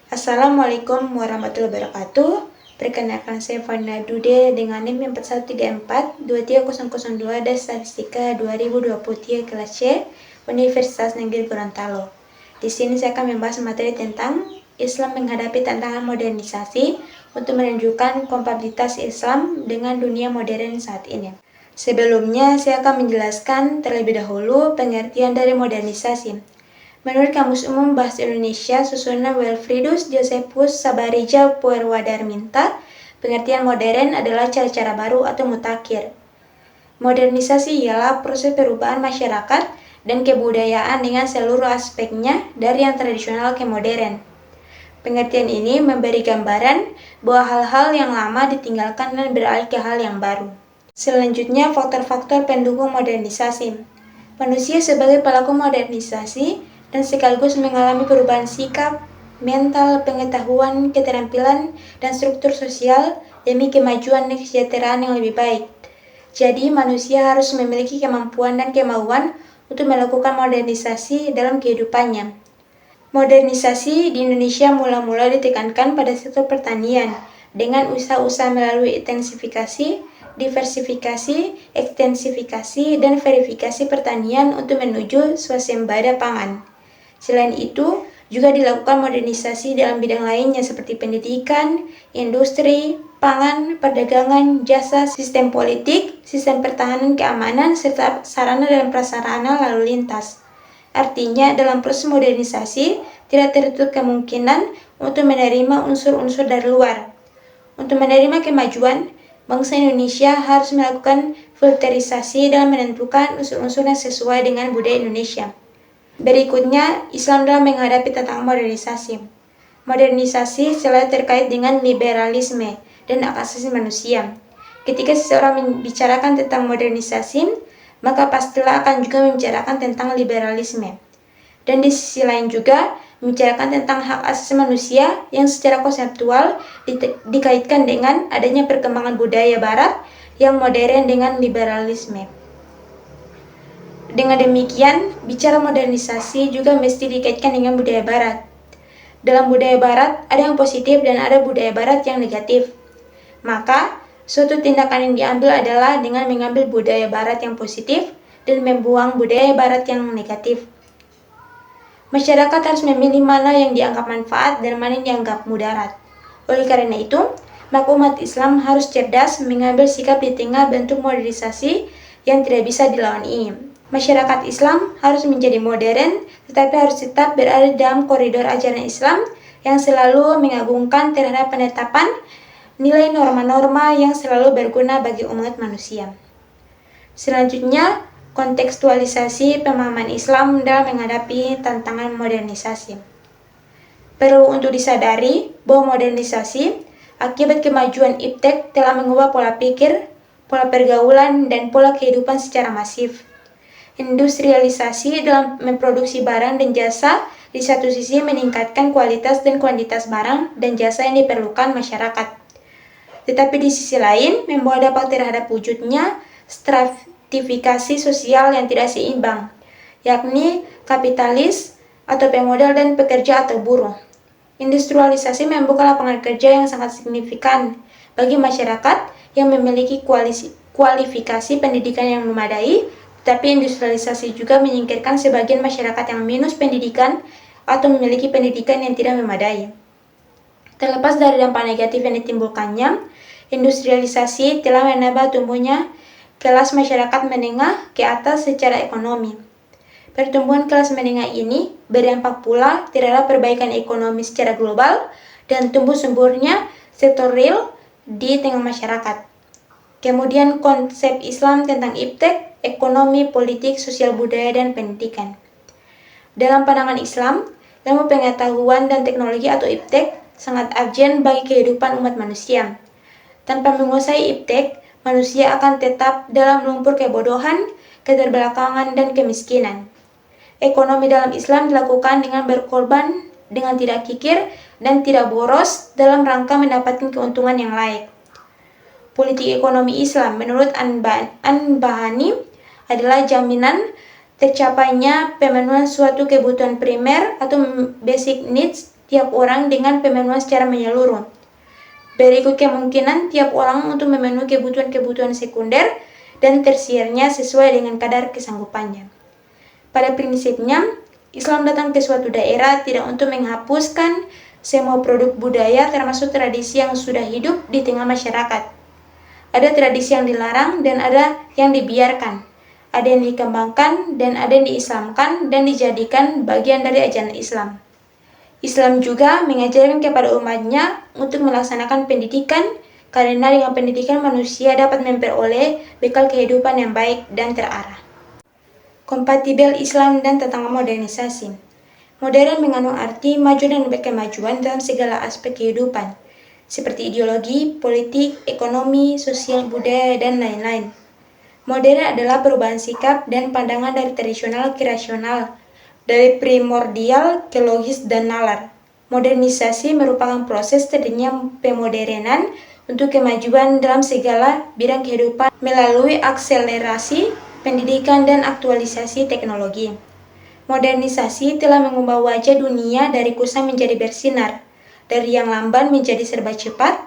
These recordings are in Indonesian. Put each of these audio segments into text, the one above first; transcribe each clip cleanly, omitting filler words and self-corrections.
Assalamualaikum warahmatullahi wabarakatuh. Perkenalkan saya Fanda Dude dengan NIM 4134-23002 dan Statistika 2023 kelas C Universitas Negeri Gorontalo. Di sini saya akan membahas materi tentang Islam menghadapi tantangan modernisasi untuk menunjukkan kompatibilitas Islam dengan dunia modern saat ini. Sebelumnya, saya akan menjelaskan terlebih dahulu pengertian dari modernisasi. Menurut Kamus Umum Bahasa Indonesia susunan Wilfridus Josephus Sabarija Purwadarminta, pengertian modern adalah cara-cara baru atau mutakhir. Modernisasi ialah proses perubahan masyarakat dan kebudayaan dengan seluruh aspeknya dari yang tradisional ke modern. Pengertian ini memberi gambaran bahwa hal-hal yang lama ditinggalkan dan beralih ke hal yang baru. Selanjutnya, faktor-faktor pendukung modernisasi. Manusia sebagai pelaku modernisasi dan sekaligus mengalami perubahan sikap, mental, pengetahuan, keterampilan, dan struktur sosial demi kemajuan dan kesejahteraan yang lebih baik. Jadi, manusia harus memiliki kemampuan dan kemauan untuk melakukan modernisasi dalam kehidupannya. Modernisasi di Indonesia mula-mula ditekankan pada sektor pertanian dengan usaha-usaha melalui intensifikasi, diversifikasi, ekstensifikasi, dan verifikasi pertanian untuk menuju swasembada pangan. Selain itu, juga dilakukan modernisasi dalam bidang lainnya seperti pendidikan, industri, pangan, perdagangan, jasa, sistem politik, sistem pertahanan keamanan, serta sarana dan prasarana lalu lintas. Artinya, dalam proses modernisasi, tidak tertutup kemungkinan untuk menerima unsur-unsur dari luar. Untuk menerima kemajuan, bangsa Indonesia harus melakukan filterisasi dalam menentukan unsur-unsur yang sesuai dengan budaya Indonesia. Berikutnya, Islam dalam menghadapi tantangan modernisasi. Modernisasi selalu terkait dengan liberalisme dan hak asasi manusia. Ketika seseorang membicarakan tentang modernisasi, maka pastilah akan juga membicarakan tentang liberalisme. Dan di sisi lain juga, membicarakan tentang hak asasi manusia yang secara konseptual dikaitkan dengan adanya perkembangan budaya barat yang modern dengan liberalisme. Dengan demikian, bicara modernisasi juga mesti dikaitkan dengan budaya barat. Dalam budaya barat, ada yang positif dan ada budaya barat yang negatif. Maka, suatu tindakan yang diambil adalah dengan mengambil budaya barat yang positif dan membuang budaya barat yang negatif. Masyarakat harus memilih mana yang dianggap manfaat dan mana yang dianggap mudarat. Oleh karena itu, maka umat Islam harus cerdas mengambil sikap di tengah bentuk modernisasi yang tidak bisa dilawan ini. Masyarakat Islam harus menjadi modern, tetapi harus tetap berada dalam koridor ajaran Islam yang selalu mengagungkan terhadap penetapan nilai norma-norma yang selalu berguna bagi umat manusia. Selanjutnya, kontekstualisasi pemahaman Islam dalam menghadapi tantangan modernisasi. Perlu untuk disadari bahwa modernisasi akibat kemajuan iptek telah mengubah pola pikir, pola pergaulan, dan pola kehidupan secara masif. Industrialisasi dalam memproduksi barang dan jasa di satu sisi meningkatkan kualitas dan kuantitas barang dan jasa yang diperlukan masyarakat. Tetapi di sisi lain membawa dampak terhadap wujudnya stratifikasi sosial yang tidak seimbang, yakni kapitalis atau pemodal dan pekerja atau buruh. Industrialisasi membuka lapangan kerja yang sangat signifikan bagi masyarakat yang memiliki kualifikasi pendidikan yang memadai, tapi industrialisasi juga menyingkirkan sebagian masyarakat yang minus pendidikan atau memiliki pendidikan yang tidak memadai. Terlepas dari dampak negatif yang ditimbulkannya, industrialisasi telah menambah tumbuhnya kelas masyarakat menengah ke atas secara ekonomi. Pertumbuhan kelas menengah ini berdampak pula terhadap perbaikan ekonomi secara global dan tumbuh suburnya sektor real di tengah masyarakat. Kemudian konsep Islam tentang iptek, ekonomi, politik, sosial budaya, dan pendidikan. Dalam pandangan Islam, ilmu pengetahuan dan teknologi atau iptek sangat urgent bagi kehidupan umat manusia. Tanpa menguasai iptek, manusia akan tetap dalam lumpur kebodohan, keterbelakangan, dan kemiskinan. Ekonomi dalam Islam dilakukan dengan berkorban, dengan tidak kikir, dan tidak boros dalam rangka mendapatkan keuntungan yang layak. Politik ekonomi Islam menurut An-Bahani adalah jaminan tercapainya pemenuhan suatu kebutuhan primer atau basic needs tiap orang dengan pemenuhan secara menyeluruh. Berikut kemungkinan tiap orang untuk memenuhi kebutuhan-kebutuhan sekunder dan tersiernya sesuai dengan kadar kesanggupannya. Pada prinsipnya, Islam datang ke suatu daerah tidak untuk menghapuskan semua produk budaya termasuk tradisi yang sudah hidup di tengah masyarakat. Ada tradisi yang dilarang dan ada yang dibiarkan. Ada yang dikembangkan dan ada yang diislamkan dan dijadikan bagian dari ajaran Islam. Islam juga mengajarkan kepada umatnya untuk melaksanakan pendidikan, karena dengan pendidikan manusia dapat memperoleh bekal kehidupan yang baik dan terarah. Kompatibel Islam dan tantangan modernisasi. Modern mengandung arti maju dan berkemajuan dalam segala aspek kehidupan, seperti ideologi, politik, ekonomi, sosial, budaya, dan lain-lain. Modern adalah perubahan sikap dan pandangan dari tradisional ke rasional, dari primordial ke logis dan nalar. Modernisasi merupakan proses terjadinya pemodernan untuk kemajuan dalam segala bidang kehidupan melalui akselerasi pendidikan dan aktualisasi teknologi. Modernisasi telah mengubah wajah dunia dari kusam menjadi bersinar, dari yang lamban menjadi serba cepat,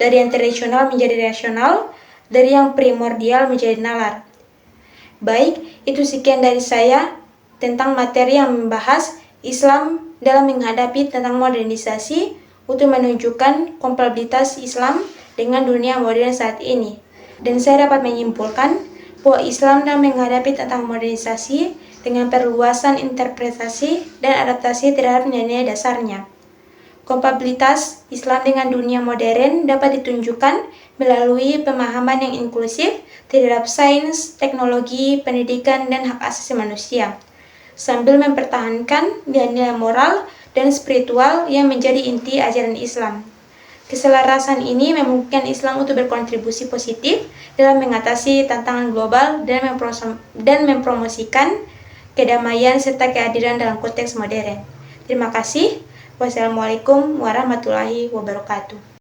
dari yang tradisional menjadi rasional, dari yang primordial menjadi nalar. Baik, itu sekian dari saya tentang materi yang membahas Islam dalam menghadapi tentang modernisasi untuk menunjukkan kompatibilitas Islam dengan dunia modern saat ini. Dan saya dapat menyimpulkan bahwa Islam dalam menghadapi tentang modernisasi dengan perluasan interpretasi dan adaptasi terhadap nilai dasarnya. Kompatibilitas Islam dengan dunia modern dapat ditunjukkan melalui pemahaman yang inklusif terhadap sains, teknologi, pendidikan, dan hak asasi manusia, sambil mempertahankan nilai-nilai moral dan spiritual yang menjadi inti ajaran Islam. Keselarasan ini memungkinkan Islam untuk berkontribusi positif dalam mengatasi tantangan global dan mempromosikan kedamaian serta keadilan dalam konteks modern. Terima kasih. Wassalamualaikum warahmatullahi wabarakatuh.